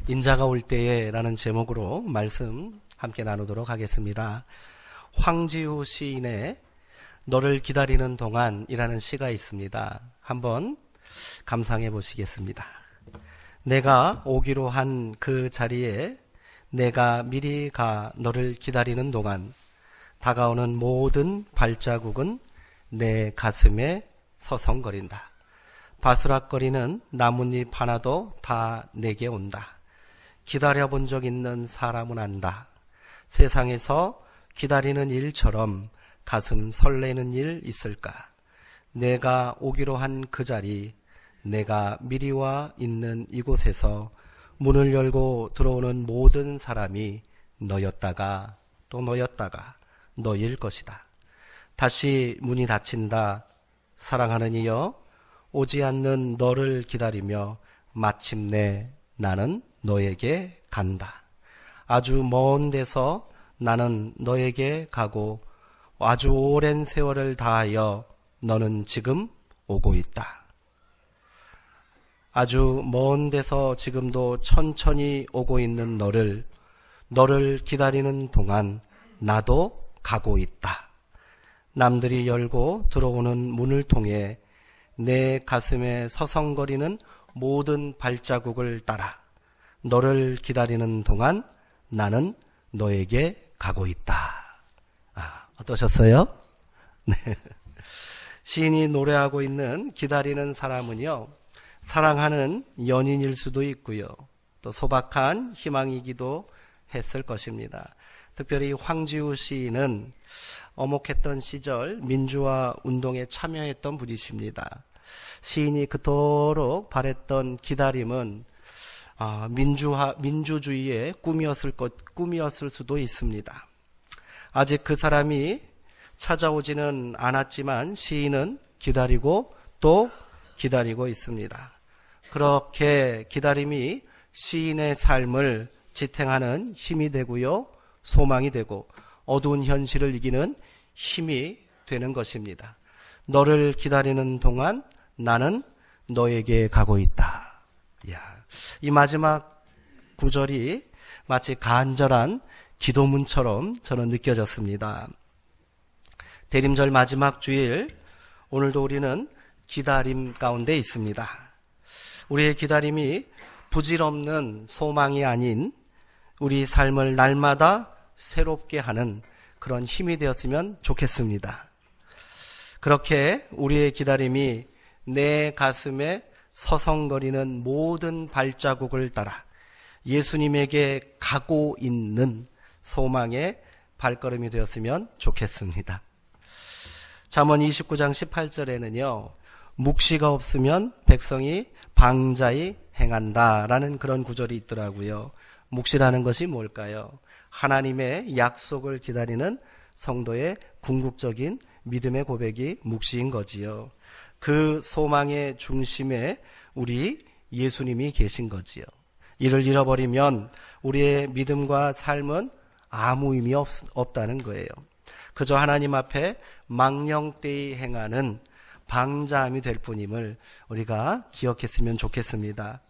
인자가 올 때에 라는 제목으로 말씀 함께 나누도록 하겠습니다. 황지우 시인의 너를 기다리는 동안이라는 시가 있습니다. 한번 감상해 보시겠습니다. 내가 오기로 한 그 자리에 내가 미리 가 너를 기다리는 동안 다가오는 모든 발자국은 내 가슴에 서성거린다. 바스락거리는 나뭇잎 하나도 다 내게 온다. 기다려본 적 있는 사람은 안다. 세상에서 기다리는 일처럼 가슴 설레는 일 있을까? 내가 오기로 한 그 자리, 내가 미리 와 있는 이곳에서 문을 열고 들어오는 모든 사람이 너였다가 또 너였다가 너일 것이다. 다시 문이 닫힌다. 사랑하는 이여, 오지 않는 너를 기다리며 마침내 나는 너에게 간다. 아주 먼 데서 나는 너에게 가고 아주 오랜 세월을 다하여 너는 지금 오고 있다. 아주 먼 데서 지금도 천천히 오고 있는 너를 기다리는 동안 나도 가고 있다. 남들이 열고 들어오는 문을 통해 내 가슴에 서성거리는 모든 발자국을 따라 너를 기다리는 동안 나는 너에게 가고 있다. 어떠셨어요? 네. 시인이 노래하고 있는 기다리는 사람은요, 사랑하는 연인일 수도 있고요, 또 소박한 희망이기도 했을 것입니다. 특별히 황지우 시인은 어목했던 시절 민주화 운동에 참여했던 분이십니다. 시인이 그토록 바랬던 기다림은 민주주의의 꿈이었을 수도 있습니다. 아직 그 사람이 찾아오지는 않았지만 시인은 기다리고 또 기다리고 있습니다. 그렇게 기다림이 시인의 삶을 지탱하는 힘이 되고요, 소망이 되고 어두운 현실을 이기는 힘이 되는 것입니다. 너를 기다리는 동안 나는 너에게 가고 있다. 이 마지막 구절이 마치 간절한 기도문처럼 저는 느껴졌습니다. 대림절 마지막 주일, 오늘도 우리는 기다림 가운데 있습니다. 우리의 기다림이 부질없는 소망이 아닌 우리 삶을 날마다 새롭게 하는 그런 힘이 되었으면 좋겠습니다. 그렇게 우리의 기다림이 내 가슴에 서성거리는 모든 발자국을 따라 예수님에게 가고 있는 소망의 발걸음이 되었으면 좋겠습니다. 잠언 29장 18절에는요, 묵시가 없으면 백성이 방자히 행한다라는 그런 구절이 있더라고요. 묵시라는 것이 뭘까요? 하나님의 약속을 기다리는 성도의 궁극적인 믿음의 고백이 묵시인 거지요. 그 소망의 중심에 우리 예수님이 계신 거지요. 이를 잃어버리면 우리의 믿음과 삶은 아무 의미 없다는 거예요. 그저 하나님 앞에 망령되이 행하는 방자함이 될 뿐임을 우리가 기억했으면 좋겠습니다.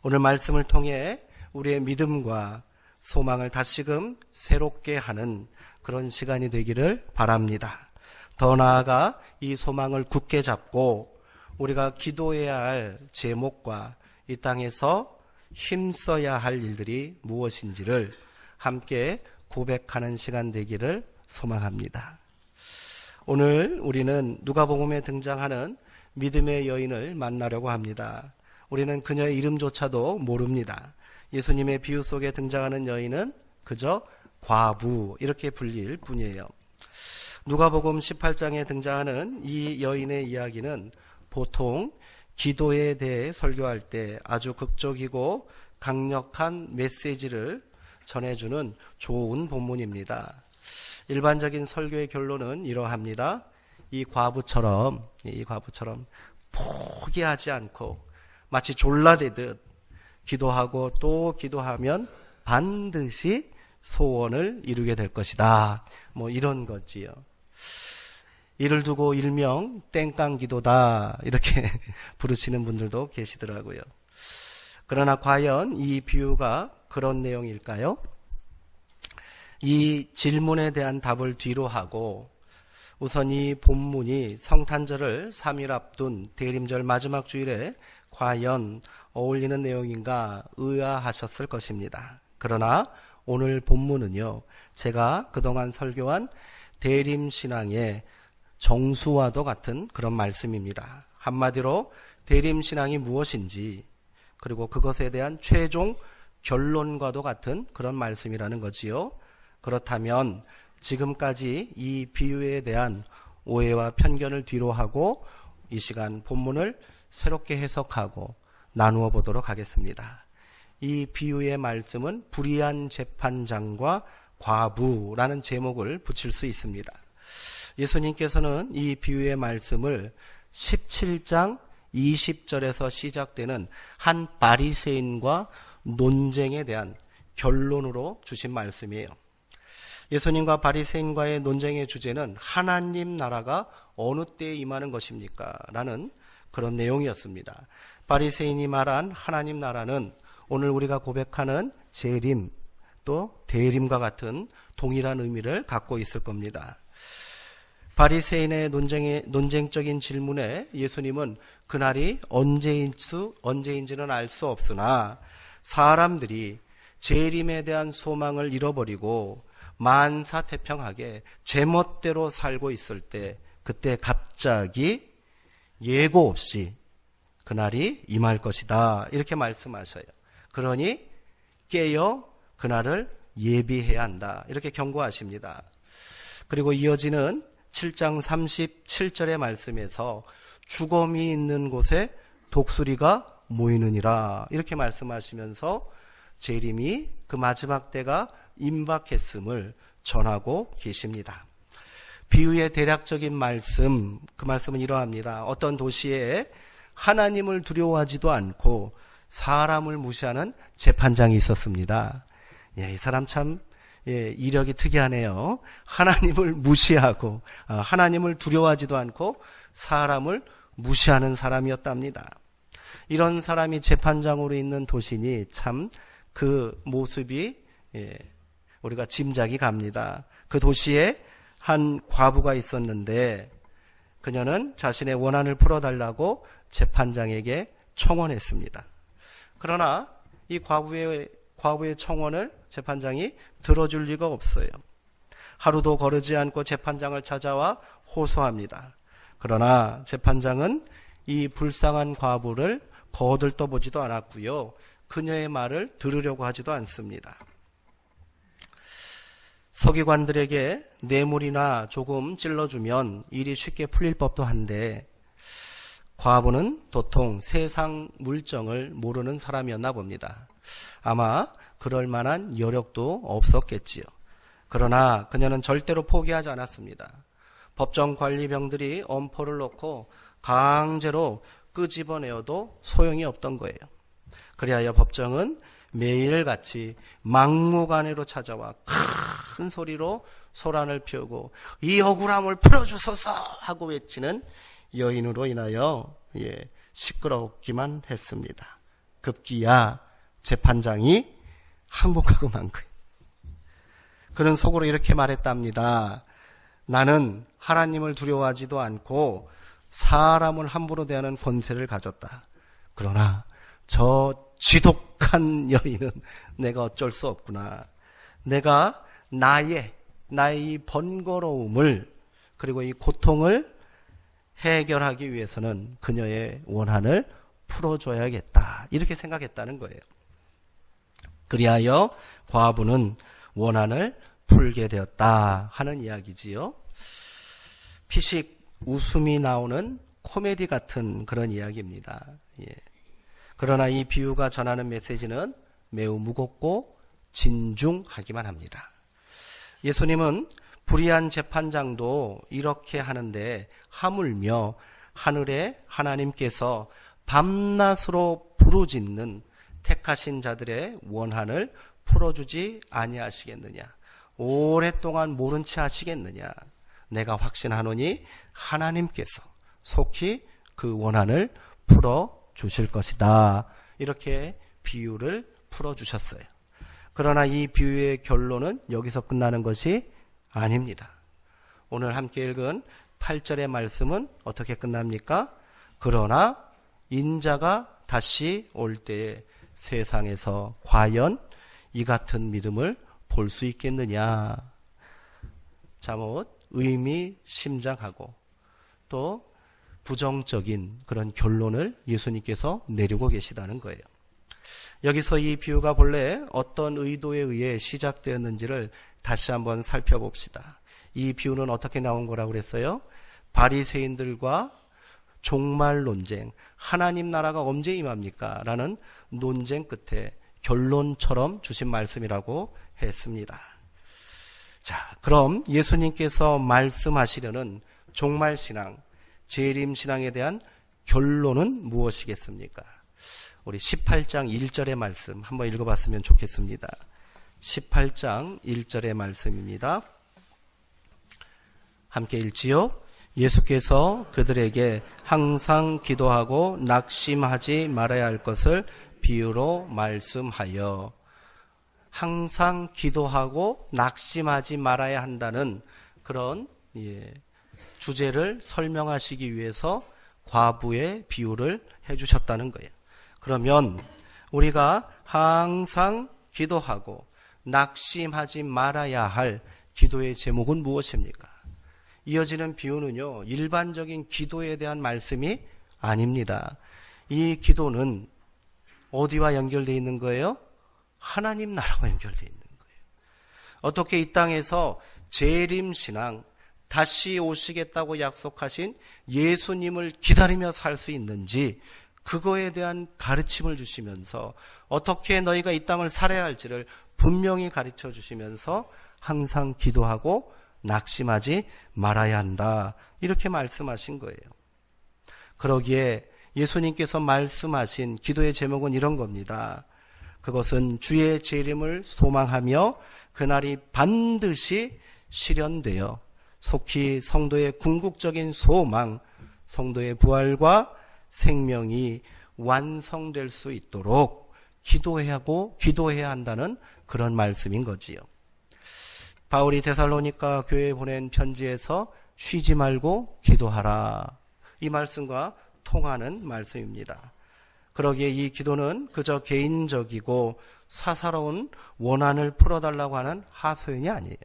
오늘 말씀을 통해 우리의 믿음과 소망을 다시금 새롭게 하는 그런 시간이 되기를 바랍니다. 더 나아가 이 소망을 굳게 잡고 우리가 기도해야 할 제목과 이 땅에서 힘써야 할 일들이 무엇인지를 함께 고백하는 시간 되기를 소망합니다. 오늘 우리는 누가복음에 등장하는 믿음의 여인을 만나려고 합니다. 우리는 그녀의 이름조차도 모릅니다. 예수님의 비유 속에 등장하는 여인은 그저 과부 이렇게 불릴 뿐이에요. 누가복음 18장에 등장하는 이 여인의 이야기는 보통 기도에 대해 설교할 때 아주 극적이고 강력한 메시지를 전해주는 좋은 본문입니다. 일반적인 설교의 결론은 이러합니다. 이 과부처럼 포기하지 않고 마치 졸라대듯 기도하고 또 기도하면 반드시 소원을 이루게 될 것이다. 이런 거지요. 이를 두고 일명 땡깡 기도다 이렇게 부르시는 분들도 계시더라고요. 그러나 과연 이 비유가 그런 내용일까요? 이 질문에 대한 답을 뒤로 하고 우선 이 본문이 성탄절을 3일 앞둔 대림절 마지막 주일에 과연 어울리는 내용인가 의아하셨을 것입니다. 그러나 오늘 본문은요, 제가 그동안 설교한 대림신앙의 정수와도 같은 그런 말씀입니다. 한마디로 대림신앙이 무엇인지, 그리고 그것에 대한 최종 결론과도 같은 그런 말씀이라는 거지요. 그렇다면 지금까지 이 비유에 대한 오해와 편견을 뒤로 하고 이 시간 본문을 새롭게 해석하고 나누어 보도록 하겠습니다. 이 비유의 말씀은 불의한 재판장과 과부라는 제목을 붙일 수 있습니다. 예수님께서는 이 비유의 말씀을 17장 20절에서 시작되는 한 바리새인과 논쟁에 대한 결론으로 주신 말씀이에요. 예수님과 바리새인과의 논쟁의 주제는 하나님 나라가 어느 때에 임하는 것입니까? 라는 그런 내용이었습니다. 바리새인이 말한 하나님 나라는 오늘 우리가 고백하는 재림 또 대림과 같은 동일한 의미를 갖고 있을 겁니다. 바리새인의 논쟁적인 질문에 예수님은 그날이 언제인지는 알 수 없으나 사람들이 재림에 대한 소망을 잃어버리고 만사태평하게 제멋대로 살고 있을 때 그때 갑자기 예고 없이 그날이 임할 것이다 이렇게 말씀하셔요. 그러니 깨어 그날을 예비해야 한다 이렇게 경고하십니다. 그리고 이어지는 7장 37절의 말씀에서 죽음이 있는 곳에 독수리가 모이느니라 이렇게 말씀하시면서 재림이 그 마지막 때가 임박했음을 전하고 계십니다. 비유의 대략적인 말씀, 그 말씀은 이러합니다. 어떤 도시에 하나님을 두려워하지도 않고 사람을 무시하는 재판장이 있었습니다. 이 사람 참 이력이 특이하네요. 하나님을 무시하고 하나님을 두려워하지도 않고 사람을 무시하는 사람이었답니다. 이런 사람이 재판장으로 있는 도시니 참 그 모습이 우리가 짐작이 갑니다. 그 도시에 한 과부가 있었는데 그녀는 자신의 원한을 풀어달라고 재판장에게 청원했습니다. 그러나 이 과부의 청원을 재판장이 들어줄 리가 없어요. 하루도 거르지 않고 재판장을 찾아와 호소합니다. 그러나 재판장은 이 불쌍한 과부를 거들떠보지도 않았고요. 그녀의 말을 들으려고 하지도 않습니다. 서기관들에게 뇌물이나 조금 찔러주면 일이 쉽게 풀릴 법도 한데 과부는 도통 세상 물정을 모르는 사람이었나 봅니다. 아마 그럴 만한 여력도 없었겠지요. 그러나 그녀는 절대로 포기하지 않았습니다. 법정 관리병들이 엄포를 놓고 강제로 끄집어내어도 소용이 없던 거예요. 그리하여 법정은 매일같이 막무가내로 찾아와 큰 소리로 소란을 피우고 이 억울함을 풀어주소서 하고 외치는 여인으로 인하여 시끄럽기만 했습니다. 급기야 재판장이 항복하고 만 거예요. 그는 속으로 이렇게 말했답니다. 나는 하나님을 두려워하지도 않고 사람을 함부로 대하는 권세를 가졌다. 그러나 저 지독한 여인은 내가 어쩔 수 없구나. 내가 나의 이 번거로움을 그리고 이 고통을 해결하기 위해서는 그녀의 원한을 풀어줘야겠다. 이렇게 생각했다는 거예요. 그리하여 과부는 원한을 풀게 되었다 하는 이야기지요. 피식 웃음이 나오는 코미디 같은 그런 이야기입니다. 그러나 이 비유가 전하는 메시지는 매우 무겁고 진중하기만 합니다. 예수님은 불의한 재판장도 이렇게 하는데 하물며 하늘에 하나님께서 밤낮으로 부르짖는 택하신 자들의 원한을 풀어주지 아니하시겠느냐. 오랫동안 모른 채 하시겠느냐. 내가 확신하노니 하나님께서 속히 그 원한을 풀어주실 것이다. 이렇게 비유를 풀어주셨어요. 그러나 이 비유의 결론은 여기서 끝나는 것이 아닙니다. 오늘 함께 읽은 8절의 말씀은 어떻게 끝납니까? 그러나 인자가 다시 올 때에 세상에서 과연 이 같은 믿음을 볼 수 있겠느냐. 잠옷 의미심장하고 또 부정적인 그런 결론을 예수님께서 내리고 계시다는 거예요. 여기서 이 비유가 본래 어떤 의도에 의해 시작되었는지를 다시 한번 살펴봅시다. 이 비유는 어떻게 나온 거라고 그랬어요? 바리새인들과 종말 논쟁, 하나님 나라가 언제 임합니까? 라는 논쟁 끝에 결론처럼 주신 말씀이라고 했습니다. 자, 그럼 예수님께서 말씀하시려는 종말신앙, 재림신앙에 대한 결론은 무엇이겠습니까? 우리 18장 1절의 말씀 한번 읽어봤으면 좋겠습니다. 18장 1절의 말씀입니다. 함께 읽지요. 예수께서 그들에게 항상 기도하고 낙심하지 말아야 할 것을 비유로 말씀하여, 항상 기도하고 낙심하지 말아야 한다는 그런 주제를 설명하시기 위해서 과부의 비유를 해주셨다는 거예요. 그러면 우리가 항상 기도하고 낙심하지 말아야 할 기도의 제목은 무엇입니까? 이어지는 비유는요, 일반적인 기도에 대한 말씀이 아닙니다. 이 기도는 어디와 연결되어 있는 거예요? 하나님 나라와 연결되어 있는 거예요. 어떻게 이 땅에서 재림신앙, 다시 오시겠다고 약속하신 예수님을 기다리며 살 수 있는지, 그거에 대한 가르침을 주시면서 어떻게 너희가 이 땅을 살아야 할지를 분명히 가르쳐 주시면서 항상 기도하고 낙심하지 말아야 한다, 이렇게 말씀하신 거예요. 그러기에 예수님께서 말씀하신 기도의 제목은 이런 겁니다. 그것은 주의 재림을 소망하며 그날이 반드시 실현되어 속히 성도의 궁극적인 소망, 성도의 부활과 생명이 완성될 수 있도록 기도해야 한다는 그런 말씀인 거지요. 바울이 데살로니가 교회에 보낸 편지에서 쉬지 말고 기도하라, 이 말씀과 통하는 말씀입니다. 그러기에 이 기도는 그저 개인적이고 사사로운 원한을 풀어달라고 하는 하소연이 아니에요.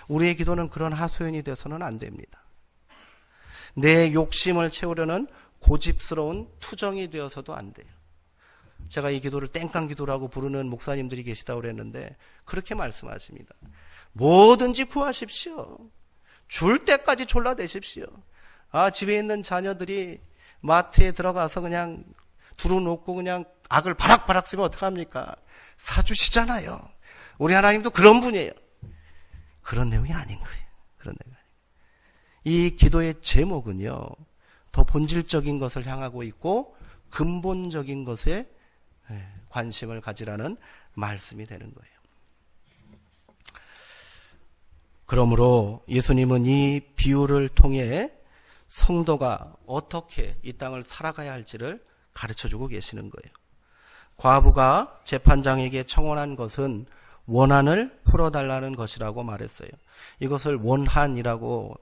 우리의 기도는 그런 하소연이 돼서는 안 됩니다. 내 욕심을 채우려는 고집스러운 투정이 되어서도 안 돼요. 제가 이 기도를 땡깡 기도라고 부르는 목사님들이 계시다고 그랬는데 그렇게 말씀하십니다. 뭐든지 구하십시오. 줄 때까지 졸라대십시오. 집에 있는 자녀들이 마트에 들어가서 그냥 두루놓고 그냥 악을 바락바락 쓰면 어떡합니까? 사주시잖아요. 우리 하나님도 그런 분이에요. 그런 내용이 아닌 거예요. 그런 내용이 아닌 거예요. 이 기도의 제목은요, 더 본질적인 것을 향하고 있고 근본적인 것에 관심을 가지라는 말씀이 되는 거예요. 그러므로 예수님은 이 비유를 통해 성도가 어떻게 이 땅을 살아가야 할지를 가르쳐주고 계시는 거예요. 과부가 재판장에게 청원한 것은 원한을 풀어달라는 것이라고 말했어요. 이것을 원한이라고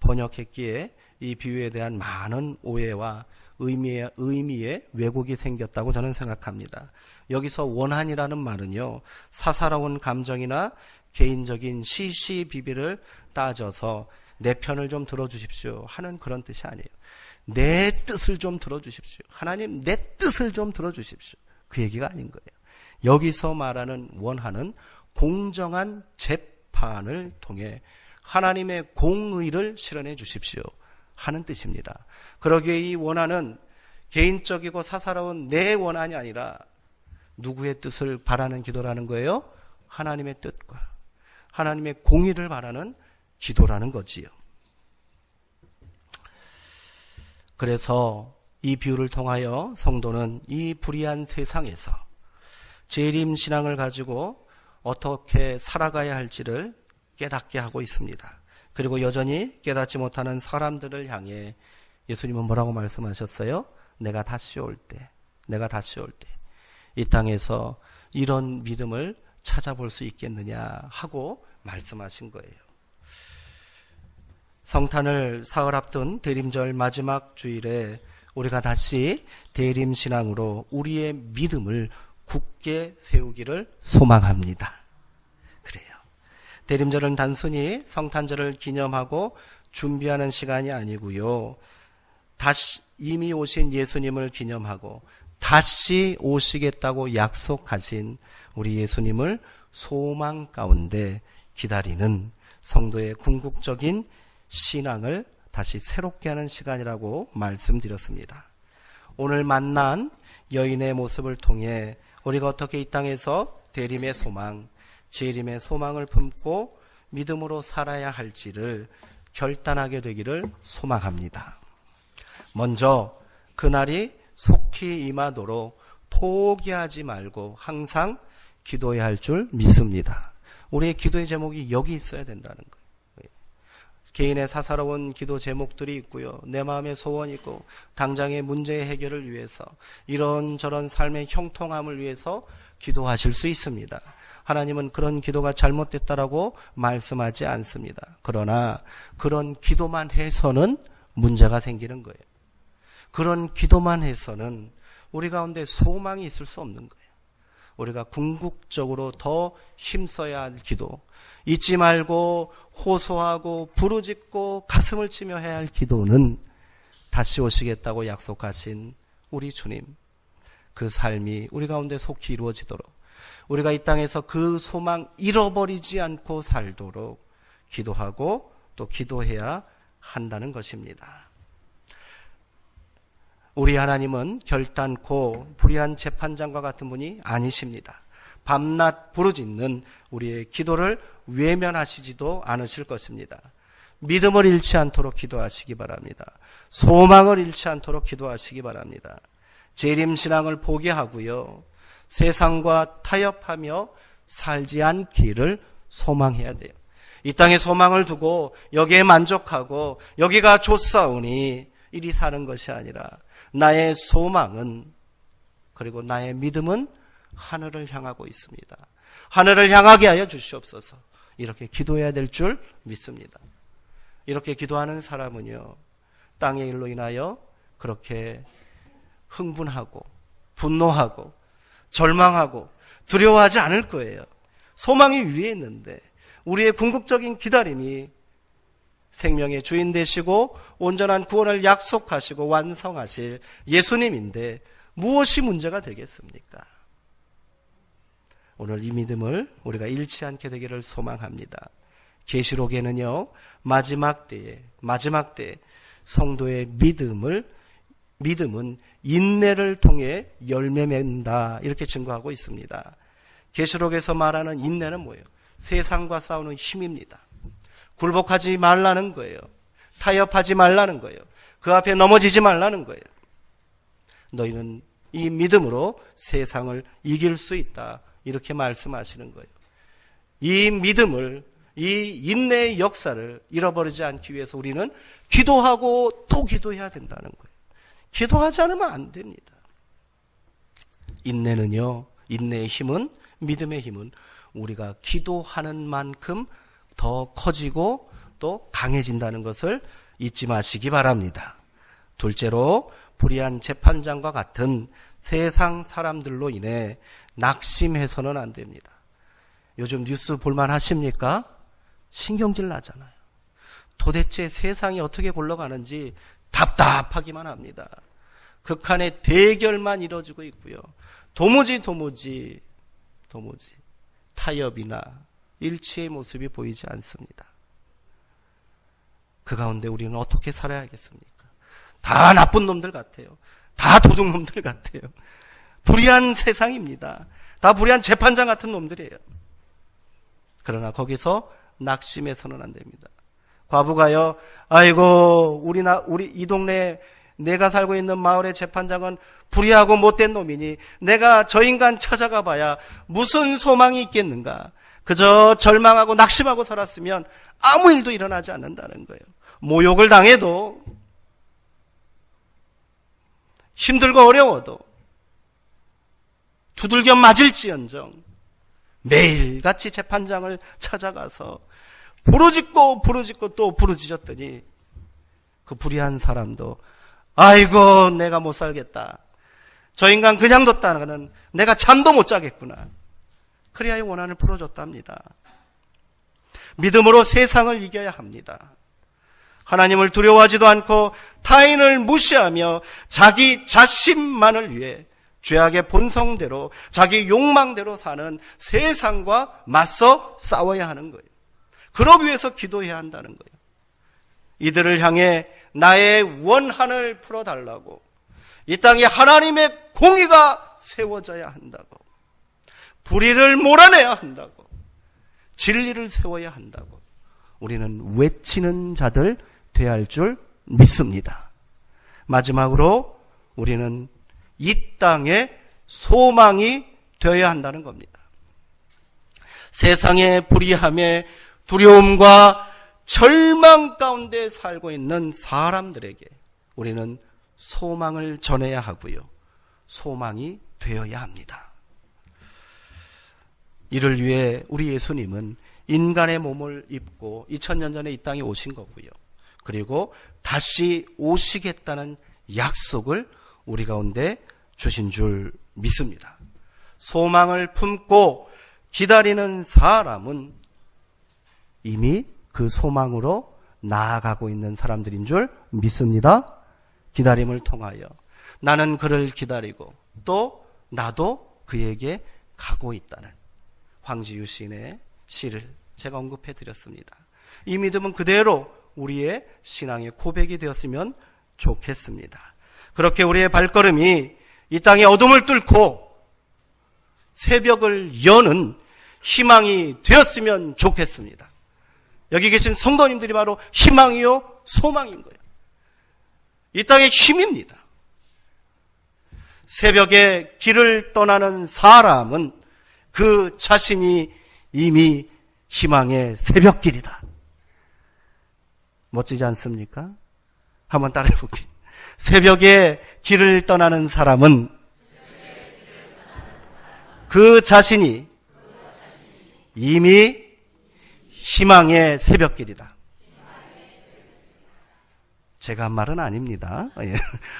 번역했기에 이 비유에 대한 많은 오해와 의미의 왜곡이 생겼다고 저는 생각합니다. 여기서 원한이라는 말은요, 사사로운 감정이나 개인적인 시시비비를 따져서 내 편을 좀 들어주십시오 하는 그런 뜻이 아니에요. 내 뜻을 좀 들어주십시오. 하나님, 내 뜻을 좀 들어주십시오. 그 얘기가 아닌 거예요. 여기서 말하는 원한은 공정한 재판을 통해 하나님의 공의를 실현해 주십시오 하는 뜻입니다. 그러기에 이 원한은 개인적이고 사사로운 내 원한이 아니라 누구의 뜻을 바라는 기도라는 거예요? 하나님의 뜻과 하나님의 공의를 바라는 기도라는 거지요. 그래서 이 비유를 통하여 성도는 이 불의한 세상에서 재림신앙을 가지고 어떻게 살아가야 할지를 깨닫게 하고 있습니다. 그리고 여전히 깨닫지 못하는 사람들을 향해 예수님은 뭐라고 말씀하셨어요? 내가 다시 올 때 이 땅에서 이런 믿음을 찾아볼 수 있겠느냐 하고 말씀하신 거예요. 성탄을 사흘 앞둔 대림절 마지막 주일에 우리가 다시 대림신앙으로 우리의 믿음을 굳게 세우기를 소망합니다. 그래요. 대림절은 단순히 성탄절을 기념하고 준비하는 시간이 아니고요. 다시 이미 오신 예수님을 기념하고 다시 오시겠다고 약속하신 우리 예수님을 소망 가운데 기다리는 성도의 궁극적인 신앙을 다시 새롭게 하는 시간이라고 말씀드렸습니다. 오늘 만난 여인의 모습을 통해 우리가 어떻게 이 땅에서 대림의 소망, 재림의 소망을 품고 믿음으로 살아야 할지를 결단하게 되기를 소망합니다. 먼저 그날이 속히 임하도록 포기하지 말고 항상 기도해야 할 줄 믿습니다. 우리의 기도의 제목이 여기 있어야 된다는 거예요. 개인의 사사로운 기도 제목들이 있고요. 내 마음의 소원이 있고 당장의 문제의 해결을 위해서 이런저런 삶의 형통함을 위해서 기도하실 수 있습니다. 하나님은 그런 기도가 잘못됐다라고 말씀하지 않습니다. 그러나 그런 기도만 해서는 문제가 생기는 거예요. 그런 기도만 해서는 우리 가운데 소망이 있을 수 없는 거예요. 우리가 궁극적으로 더 힘써야 할 기도, 잊지 말고 호소하고 부르짖고 가슴을 치며 해야 할 기도는 다시 오시겠다고 약속하신 우리 주님, 그 삶이 우리 가운데 속히 이루어지도록 우리가 이 땅에서 그 소망 잃어버리지 않고 살도록 기도하고 또 기도해야 한다는 것입니다. 우리 하나님은 결단코 불의한 재판장과 같은 분이 아니십니다. 밤낮 부르짖는 우리의 기도를 외면하시지도 않으실 것입니다. 믿음을 잃지 않도록 기도하시기 바랍니다. 소망을 잃지 않도록 기도하시기 바랍니다. 재림신앙을 포기하고요. 세상과 타협하며 살지 않기를 소망해야 돼요. 이 땅에 소망을 두고 여기에 만족하고 여기가 좋사오니 이리 사는 것이 아니라 나의 소망은 그리고 나의 믿음은 하늘을 향하고 있습니다. 하늘을 향하게 하여 주시옵소서. 이렇게 기도해야 될 줄 믿습니다. 이렇게 기도하는 사람은요, 땅의 일로 인하여 그렇게 흥분하고 분노하고 절망하고 두려워하지 않을 거예요. 소망이 위에 있는데 우리의 궁극적인 기다림이 생명의 주인 되시고 온전한 구원을 약속하시고 완성하실 예수님인데 무엇이 문제가 되겠습니까? 오늘 이 믿음을 우리가 잃지 않게 되기를 소망합니다. 계시록에는요, 마지막 때에 성도의 믿음은 인내를 통해 열매 맺는다 이렇게 증거하고 있습니다. 계시록에서 말하는 인내는 뭐예요? 세상과 싸우는 힘입니다. 굴복하지 말라는 거예요. 타협하지 말라는 거예요. 그 앞에 넘어지지 말라는 거예요. 너희는 이 믿음으로 세상을 이길 수 있다 이렇게 말씀하시는 거예요. 이 믿음을, 이 인내의 역사를 잃어버리지 않기 위해서 우리는 기도하고 또 기도해야 된다는 거예요. 기도하지 않으면 안 됩니다. 인내는요, 인내의 힘은, 믿음의 힘은 우리가 기도하는 만큼 더 커지고 또 강해진다는 것을 잊지 마시기 바랍니다. 둘째로 불의한 재판장과 같은 세상 사람들로 인해 낙심해서는 안 됩니다. 요즘 뉴스 볼만 하십니까? 신경질 나잖아요. 도대체 세상이 어떻게 굴러가는지 답답하기만 합니다. 극한의 대결만 이루어지고 있고요. 도무지 타협이나 일치의 모습이 보이지 않습니다. 그 가운데 우리는 어떻게 살아야겠습니까? 다 나쁜 놈들 같아요. 다 도둑놈들 같아요. 불의한 세상입니다. 다 불의한 재판장 같은 놈들이에요. 그러나 거기서 낙심해서는 안 됩니다. 과부가요, 아이고 우리 이 동네 내가 살고 있는 마을의 재판장은 불의하고 못된 놈이니 내가 저 인간 찾아가 봐야 무슨 소망이 있겠는가. 그저 절망하고 낙심하고 살았으면 아무 일도 일어나지 않는다는 거예요. 모욕을 당해도 힘들고 어려워도 두들겨 맞을지언정 매일같이 재판장을 찾아가서 부르짖고 또 부르짖었더니 그 불의한 사람도 아이고 내가 못 살겠다. 저 인간 그냥 뒀다가는 내가 잠도 못 자겠구나. 그리하여 원한을 풀어줬답니다. 믿음으로 세상을 이겨야 합니다. 하나님을 두려워하지도 않고 타인을 무시하며 자기 자신만을 위해 죄악의 본성대로 자기 욕망대로 사는 세상과 맞서 싸워야 하는 거예요. 그러기 위해서 기도해야 한다는 거예요. 이들을 향해 나의 원한을 풀어달라고, 이 땅에 하나님의 공의가 세워져야 한다고, 불의를 몰아내야 한다고, 진리를 세워야 한다고 우리는 외치는 자들 되어야 할 줄 믿습니다. 마지막으로 우리는 이 땅에 소망이 되어야 한다는 겁니다. 세상의 불의함에 두려움과 절망 가운데 살고 있는 사람들에게 우리는 소망을 전해야 하고요. 소망이 되어야 합니다. 이를 위해 우리 예수님은 인간의 몸을 입고 2000년 전에 이 땅에 오신 거고요. 그리고 다시 오시겠다는 약속을 우리 가운데 주신 줄 믿습니다. 소망을 품고 기다리는 사람은 이미 그 소망으로 나아가고 있는 사람들인 줄 믿습니다. 기다림을 통하여 나는 그를 기다리고 또 나도 그에게 가고 있다는 황지유 시인의 시를 제가 언급해 드렸습니다. 이 믿음은 그대로 우리의 신앙의 고백이 되었으면 좋겠습니다. 그렇게 우리의 발걸음이 이 땅의 어둠을 뚫고 새벽을 여는 희망이 되었으면 좋겠습니다. 여기 계신 성도님들이 바로 희망이요 소망인 거예요. 이 땅의 힘입니다. 새벽에 길을 떠나는 사람은 그 자신이 이미 희망의 새벽길이다. 멋지지 않습니까? 한번 따라해 볼게요. 새벽에 길을 떠나는 사람은 그 자신이 이미 희망의 새벽길이다. 제가 한 말은 아닙니다.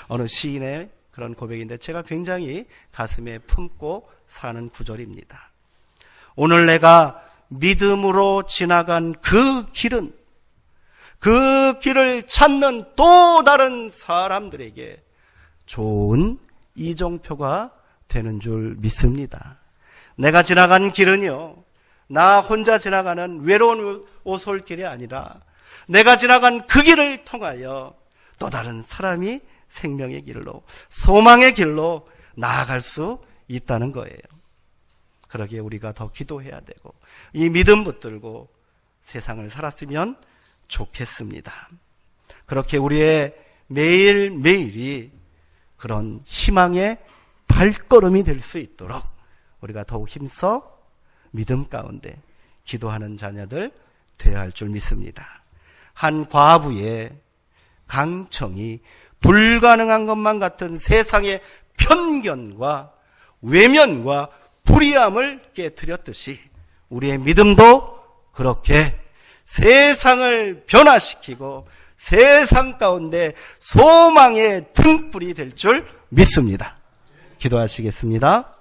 어느 시인의 그런 고백인데 제가 굉장히 가슴에 품고 사는 구절입니다. 오늘 내가 믿음으로 지나간 그 길은 그 길을 찾는 또 다른 사람들에게 좋은 이정표가 되는 줄 믿습니다. 내가 지나간 길은요, 나 혼자 지나가는 외로운 오솔길이 아니라 내가 지나간 그 길을 통하여 또 다른 사람이 생명의 길로, 소망의 길로 나아갈 수 있다는 거예요. 그러기에 우리가 더 기도해야 되고 이 믿음 붙들고 세상을 살았으면 좋겠습니다. 그렇게 우리의 매일매일이 그런 희망의 발걸음이 될 수 있도록 우리가 더욱 힘써 믿음 가운데 기도하는 자녀들 되어야 할 줄 믿습니다. 한 과부의 강청이 불가능한 것만 같은 세상의 편견과 외면과 불의함을 깨트렸듯이 우리의 믿음도 그렇게 세상을 변화시키고 세상 가운데 소망의 등불이 될 줄 믿습니다. 기도하시겠습니다.